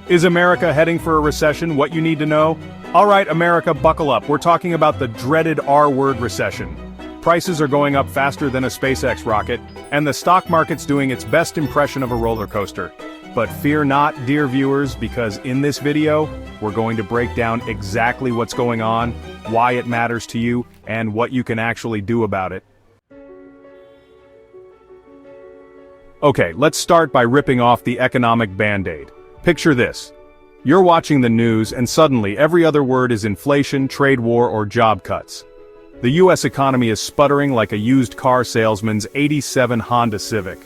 Is America heading for a recession? What you need to know? Alright, America, buckle up. We're talking about the dreaded R-word recession. Prices are going up faster than a SpaceX rocket, and the stock market's doing its best impression of a roller coaster. But fear not, dear viewers, because in this video, we're going to break down exactly what's going on, why it matters to you, and what you can actually do about it. Okay, let's start by ripping off the economic band-aid. Picture this. You're watching the news and suddenly every other word is inflation, trade war, or job cuts. The US economy is sputtering like a used car salesman's '87 Honda Civic.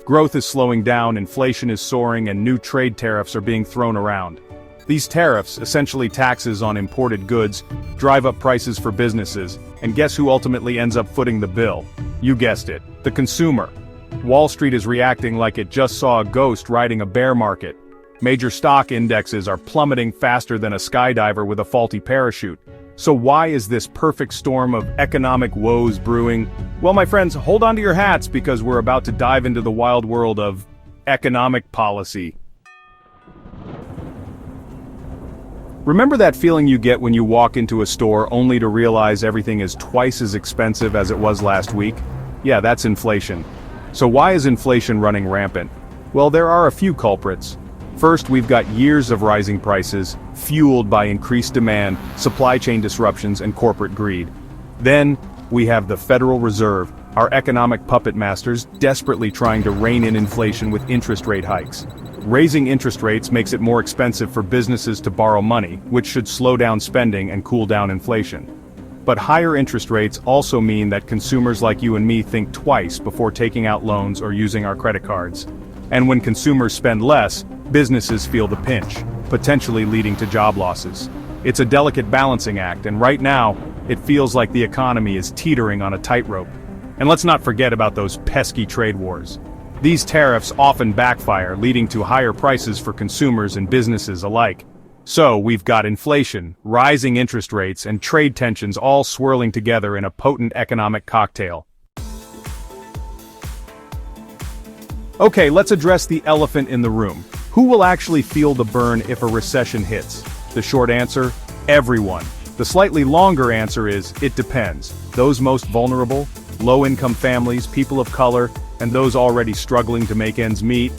Growth is slowing down, inflation is soaring, and new trade tariffs are being thrown around. These tariffs, essentially taxes on imported goods, drive up prices for businesses, and guess who ultimately ends up footing the bill? You guessed it, the consumer. Wall Street is reacting like it just saw a ghost riding a bear market. Major stock indexes are plummeting faster than a skydiver with a faulty parachute. So why is this perfect storm of economic woes brewing? Well, my friends, hold on to your hats because we're about to dive into the wild world of economic policy. Remember that feeling you get when you walk into a store only to realize everything is twice as expensive as it was last week? Yeah, that's inflation. So why is inflation running rampant? Well, there are a few culprits. First, we've got years of rising prices, fueled by increased demand, supply chain disruptions, and corporate greed. Then, we have the Federal Reserve, our economic puppet masters, desperately trying to rein in inflation with interest rate hikes. Raising interest rates makes it more expensive for businesses to borrow money, which should slow down spending and cool down inflation. But higher interest rates also mean that consumers like you and me think twice before taking out loans or using our credit cards. And when consumers spend less, businesses feel the pinch, potentially leading to job losses. It's a delicate balancing act, and right now, it feels like the economy is teetering on a tightrope. And let's not forget about those pesky trade wars. These tariffs often backfire, leading to higher prices for consumers and businesses alike. So we've got inflation, rising interest rates, and trade tensions all swirling together in a potent economic cocktail. Okay, let's address the elephant in the room. Who will actually feel the burn if a recession hits? The short answer, everyone. The slightly longer answer is, it depends. Those most vulnerable, low-income families, people of color, and those already struggling to make ends meet,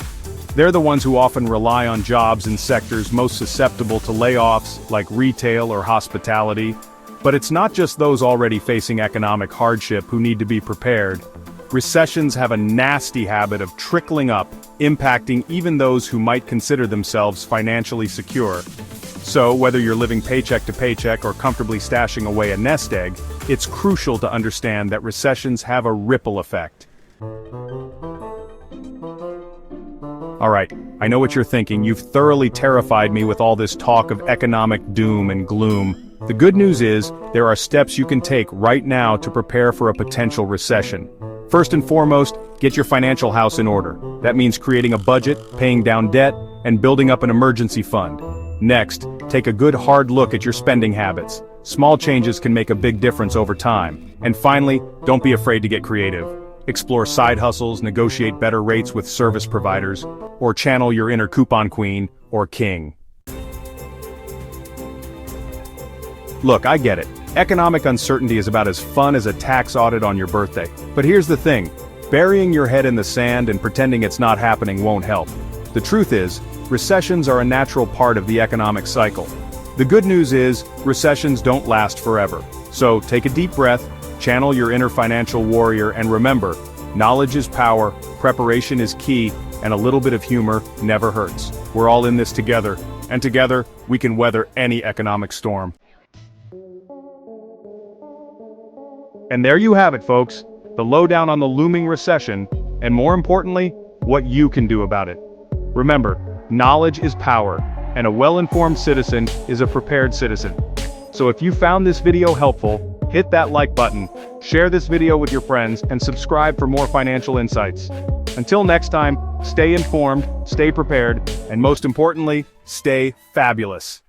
they're the ones who often rely on jobs in sectors most susceptible to layoffs, like retail or hospitality. But it's not just those already facing economic hardship who need to be prepared. Recessions have a nasty habit of trickling up, impacting even those who might consider themselves financially secure. So, whether you're living paycheck to paycheck or comfortably stashing away a nest egg, it's crucial to understand that recessions have a ripple effect. Alright, I know what you're thinking. You've thoroughly terrified me with all this talk of economic doom and gloom. The good news is, there are steps you can take right now to prepare for a potential recession. First and foremost, get your financial house in order. That means creating a budget, paying down debt, and building up an emergency fund. Next, take a good hard look at your spending habits. Small changes can make a big difference over time. And finally, don't be afraid to get creative. Explore side hustles, negotiate better rates with service providers, or channel your inner coupon queen or king. Look, I get it. Economic uncertainty is about as fun as a tax audit on your birthday. But here's the thing, burying your head in the sand and pretending it's not happening won't help. The truth is, recessions are a natural part of the economic cycle. The good news is, recessions don't last forever. So take a deep breath, channel your inner financial warrior, and remember, knowledge is power, preparation is key, and a little bit of humor never hurts. We're all in this together, and together, we can weather any economic storm. And there you have it, folks, the lowdown on the looming recession, and more importantly, what you can do about it. Remember, knowledge is power, and a well-informed citizen is a prepared citizen. So if you found this video helpful, hit that like button, share this video with your friends, and subscribe for more financial insights. Until next time, stay informed, stay prepared, and most importantly, stay fabulous.